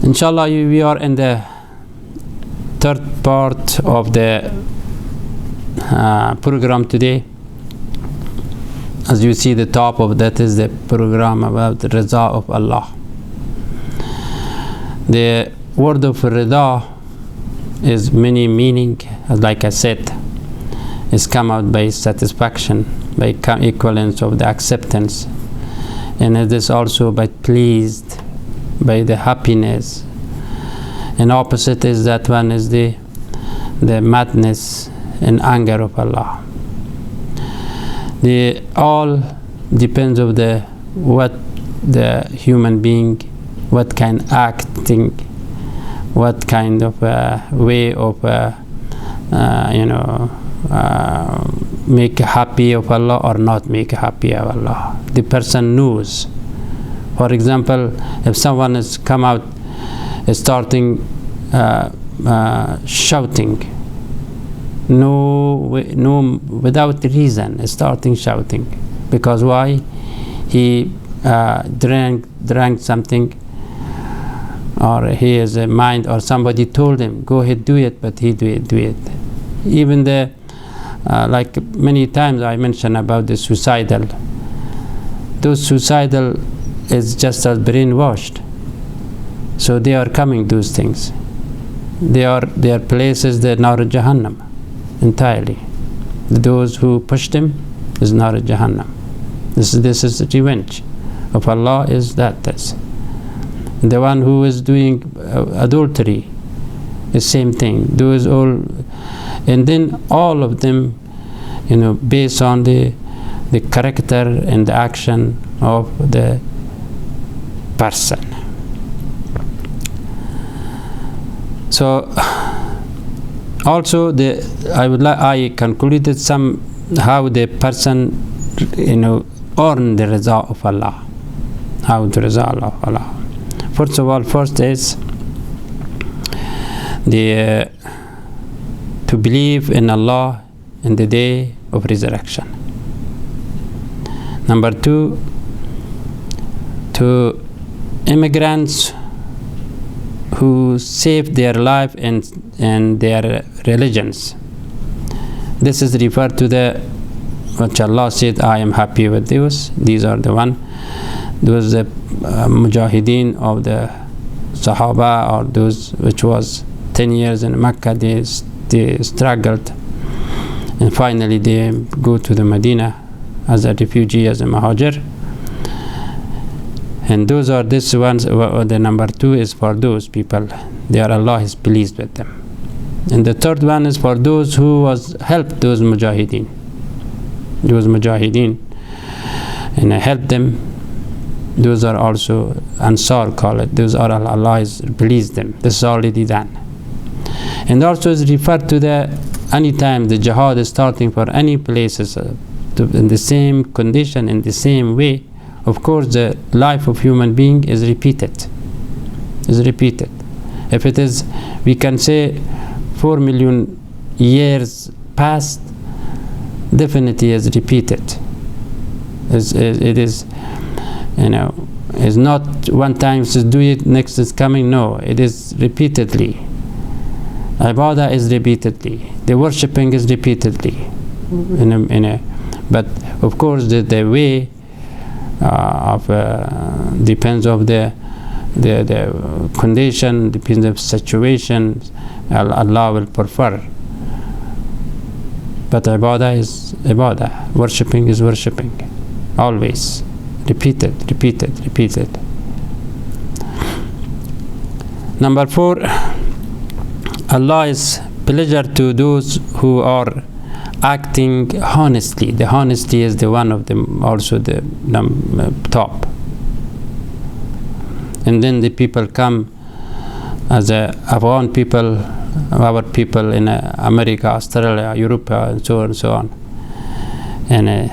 Inshallah, we are in the third part of the program today. As you see, the top of that is the program about the Rida of Allah. The word of Rida is many meaning, like I said, is come out by satisfaction, by equivalence of the acceptance, and it is also by pleased, by the happiness. And opposite is that one is the madness and anger of Allah. The all depends of the what the human being, what kind acting, what kind of way of make happy of Allah or not make happy of Allah. The person knows. For example, if someone has come out starting shouting, without reason, starting shouting, because why? He drank something, or he has a mind, or somebody told him, go ahead, do it, but he do it. Even the like many times I mentioned about the suicidal. Those suicidal is just as brainwashed. So they are coming those things. Their places the Nar Jahannam entirely. Those who pushed him is Nar Jahannam. This is revenge of Allah. Is that this? The one who is doing adultery, the same thing. Those all, and then all of them, based on the character and the action of the person. So also I concluded how the person earn the Rida of Allah. How the Rida of Allah. First of all, first is to believe in Allah in the day of resurrection. Number two, to immigrants who save their life and their religions. This is referred to which Allah said, I am happy with those. These are the one. Those mujahideen of the Sahaba, or those which was 10 years in Mecca, they struggled, and finally they go to the Medina as a refugee, as a muhajir. And those are these ones. The number two is for those people. Allah is pleased with them. And the third one is for those who helped those mujahideen. And help them. Those are also Ansar, call it. Those are Allah is pleased them. This is already done. And also is referred to anytime the jihad is starting for any places in the same condition, in the same way. Of course, the life of human being is repeated. If it is, we can say 4 million years past, definitely is repeated. It is, it's not one time to do it, next is coming. No, it is repeatedly. Ibadah is repeatedly. The worshipping is repeatedly. But of course, the way depends of the condition, depends of situation. Allah will prefer. But ibadah is ibadah. Worshipping is worshipping. Always. Repeated. Number 4, Allah is pleasure to those who are acting honestly. The honesty is the one of them, also the top. And then the people come as Afghan people, our people in America, Australia, Europe, and so on. And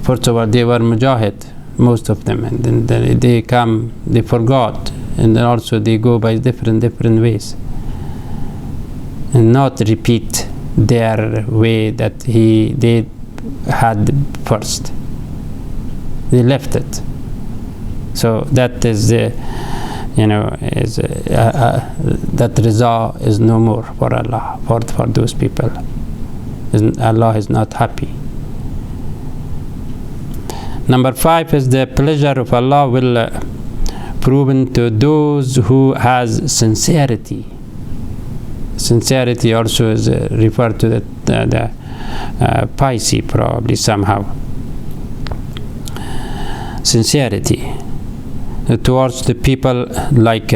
first of all, they were mujahid, most of them, and then they come, they forgot, and then also they go by different ways, and not repeat their way that they had first. They left it. So that is is that riza is no more for Allah, for those people. Allah is not happy. Number 5 is the pleasure of Allah will proven to those who has sincerity. Sincerity also is referred to the piety, probably somehow. Sincerity towards the people, like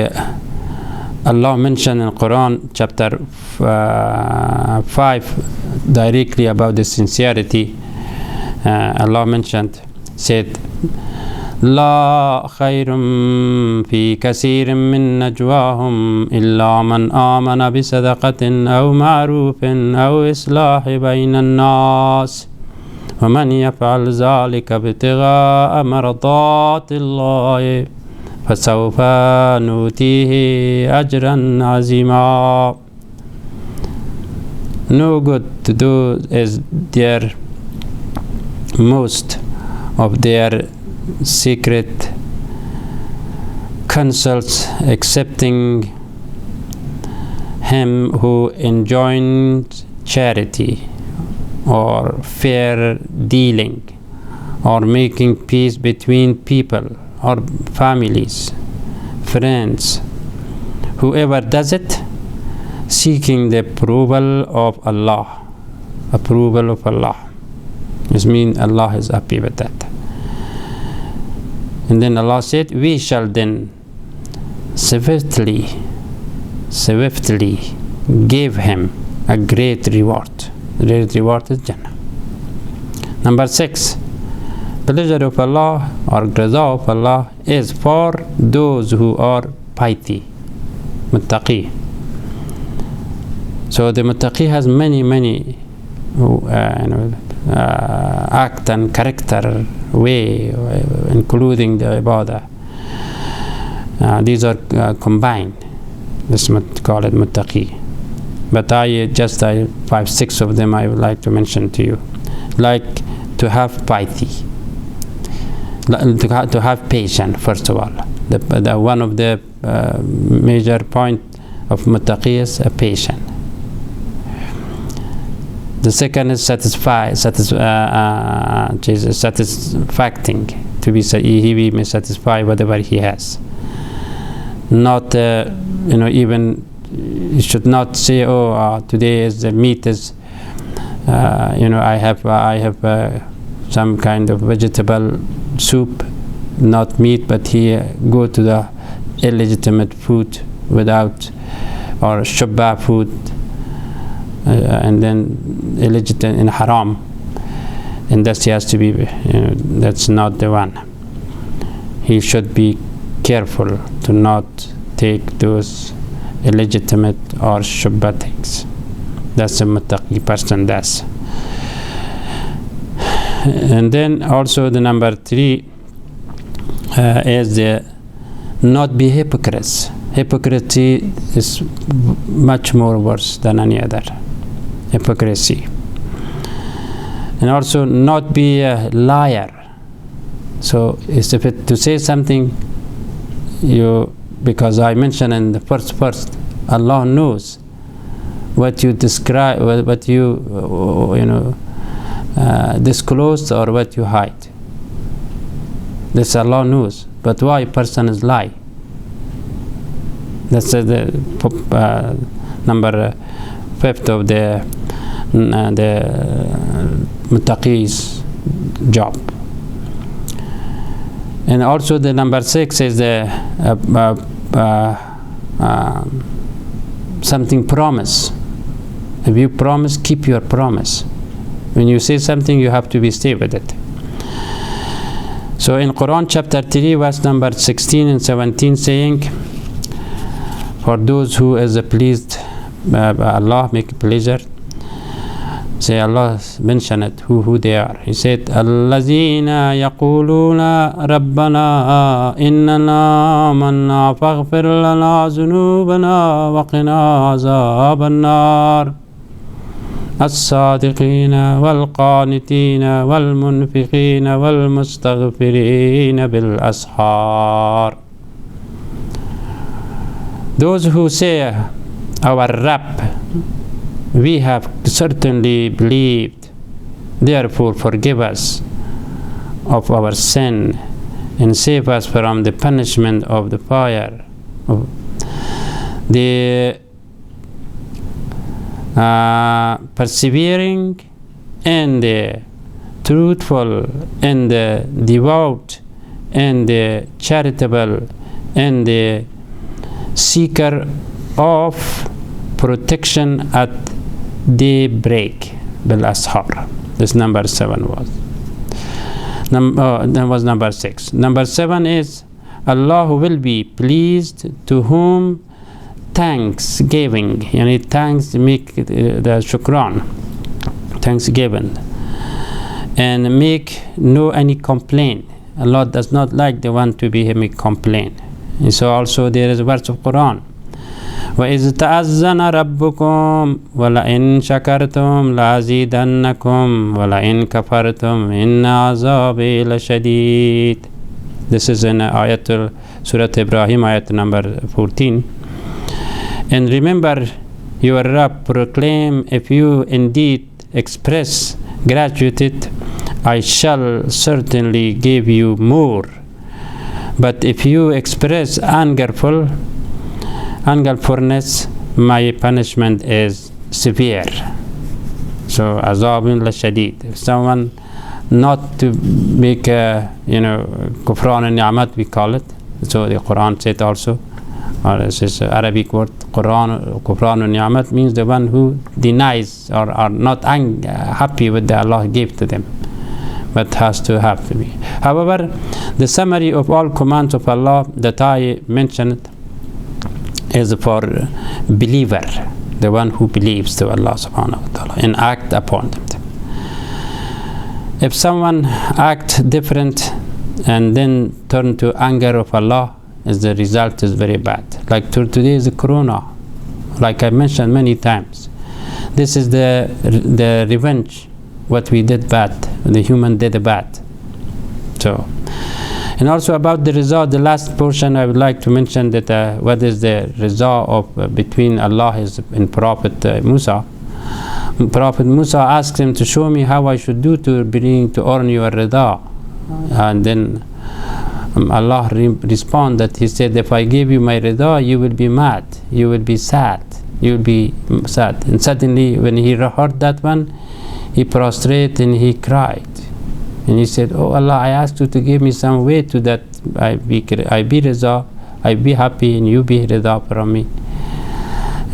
Allah mentioned in Quran chapter 5 directly about the sincerity. Allah mentioned, said, لا خير في كثير من نجواهم إلا من آمن بصدقة أو معروف أو إصلاح بين الناس ومن يفعل ذلك ابتغاء مرضات الله فسوف نؤتيه أجرا عظيما. No good to do is their most of their secret counsels, accepting him who enjoins charity or fair dealing or making peace between people or families, friends. Whoever does it, seeking the approval of Allah. Approval of Allah. This means Allah is happy with that. And then Allah said, we shall then swiftly give him a great reward. The great reward is Jannah. Number 6, pleasure of Allah or raza of Allah is for those who are piety, muttaqi. So the muttaqi has many act and character way, including the ibadah. These are combined. This call it muttaqi. But I 5-6 of them I would like to mention to you. Like to have piety, to have patience. First of all, the one of the major point of muttaqi is a patient. The second is satisfacting, to be he may satisfy whatever he has. Not even you should not say, today is the meat is I have some kind of vegetable soup, not meat, but he go to the illegitimate food without, or shubba food, and then illegitimate in haram, and that he has to be, that's not the one. He should be careful to not take those illegitimate or shubha things. That's a muttaqi person does. And then also the number 3 is the not be hypocrites. Hypocrisy is much more worse than any other. Hypocrisy. And also not be a liar. So if to say something, because I mentioned in the first verse, Allah knows what you describe, what you disclose or what you hide. This Allah knows. But why a person is lie? That's the number 5 of the muttaqi's job. And also the number 6 is the something promise. If you promise, keep your promise. When you say something, you have to stay with it. So in Quran chapter 3 verse number 16 and 17 saying, for those who is pleased Allah, make pleasure. Say Allah mention it, who they are. He said, Allazina yaquluna Rabbana innana amanna faghfir lana zunubana wa qina azaban nar. الصادقين والقانتين والمنفقين والمستغفرين بالأسحار. Those who say, our Rabb, we have certainly believed, therefore forgive us of our sin and save us from the punishment of the fire. The persevering and the truthful and the devout and the charitable and the seeker of protection at daybreak. Bil-ashar. This number 7 was. That was number 6. Number 7 is Allah will be pleased to whom thanksgiving, yani thanks make the shukran, thanksgiving, and make no any complaint. Allah does not like the one to be make complaint. And so also there is a verse of Quran, وَإِذْ تَأَذَّنَ رَبُّكُمْ وَلَئِنْ شَكَرْتُمْ لَأَزِيدَنَّكُمْ وَلَئِنْ كَفَرْتُمْ إِنَّ عَذَابِي لَشَدِيدٌ. This is in Surah Ibrahim, ayat number 14. And remember, your Rabb proclaim, if you indeed express gratitude, I shall certainly give you more. But if you express angerfulness, my punishment is severe. So, azabun la shadid. If someone not to make kufran and ni'mat, we call it. So the Quran said also, or this is Arabic word, kufran and ni'mat means the one who denies or are not happy with the Allah gave to them, but has to have to be. However, the summary of all commands of Allah that I mentioned is for believer, the one who believes to Allah subhanahu wa ta'ala and act upon them. If someone act different and then turn to anger of Allah, the result is very bad. Like today is the corona, like I mentioned many times. This is the revenge, what we did bad, the human did bad. So, and also about the result, the last portion I would like to mention that what is the result of between Allah and Prophet Musa. Prophet Musa asked him to show me how I should do to earn your rida, and then Allah responded that he said, if I give you my rida, you will be mad, you will be sad, you will be sad. And suddenly when he heard that one, he prostrated and he cried. And he said, oh Allah, I asked you to give me some way to that I be rida, I be happy and you be rida from me.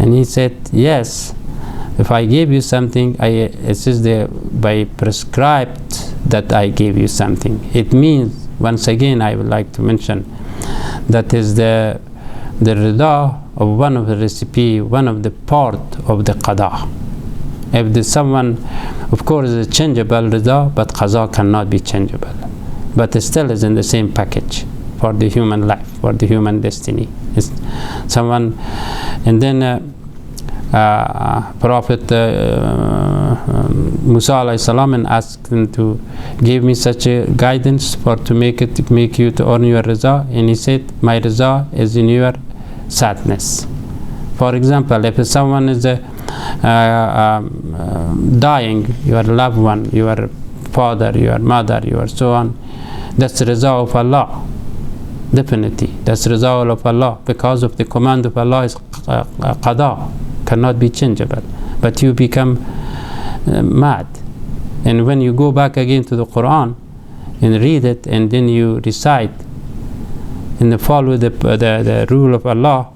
And he said, yes, if I gave you something, it is by prescribed that I gave you something. It means, once again, I would like to mention, that is the rida of one of the recipe, one of the part of the qada. If there's someone, of course, is changeable rida, but qaza cannot be changeable. But it still is in the same package for the human life, for the human destiny. It's someone, and then Prophet Musa alayhi salam and asked him to give me such a guidance for to make you to earn your reza, and he said, my reza is in your sadness. For example, if someone is dying, your loved one, your father, your mother, your so on, that's the reza of Allah. Definitely, that's the reza of Allah, because of the command of Allah is qada, cannot be changeable. But you become mad, and when you go back again to the Quran and read it, and then you recite and follow the rule of Allah,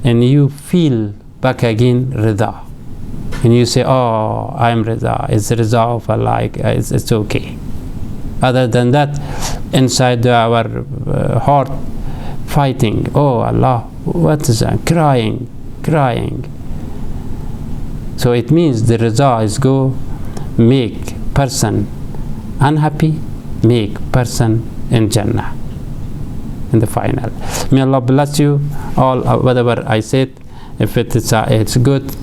and you feel back again rida, and you say, oh, I am rida, it's rida of Allah, it's okay. Other than that, inside our heart fighting, oh Allah, what is that? Crying. So it means the rida is go make person unhappy, make person in Jannah in the final. May Allah bless you all. Whatever I said, if it is it's good,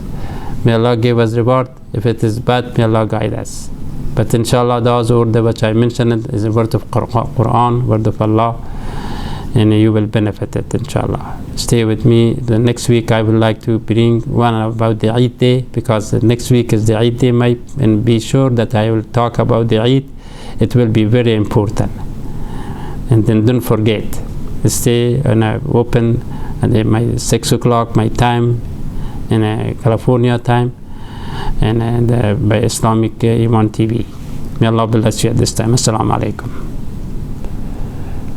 may Allah give us reward. If it is bad, may Allah guide us. But inshallah, those words which I mentioned is a word of Quran, word of Allah, and you will benefit it, inshallah. Stay with me. The next week I would like to bring one about the Eid day, because the next week is the Eid day, and be sure that I will talk about the Eid. It will be very important. And then don't forget, stay open at my 6 o'clock my time, in California time, and by Islamic Iman TV. May Allah bless you at this time. Assalamu alaikum.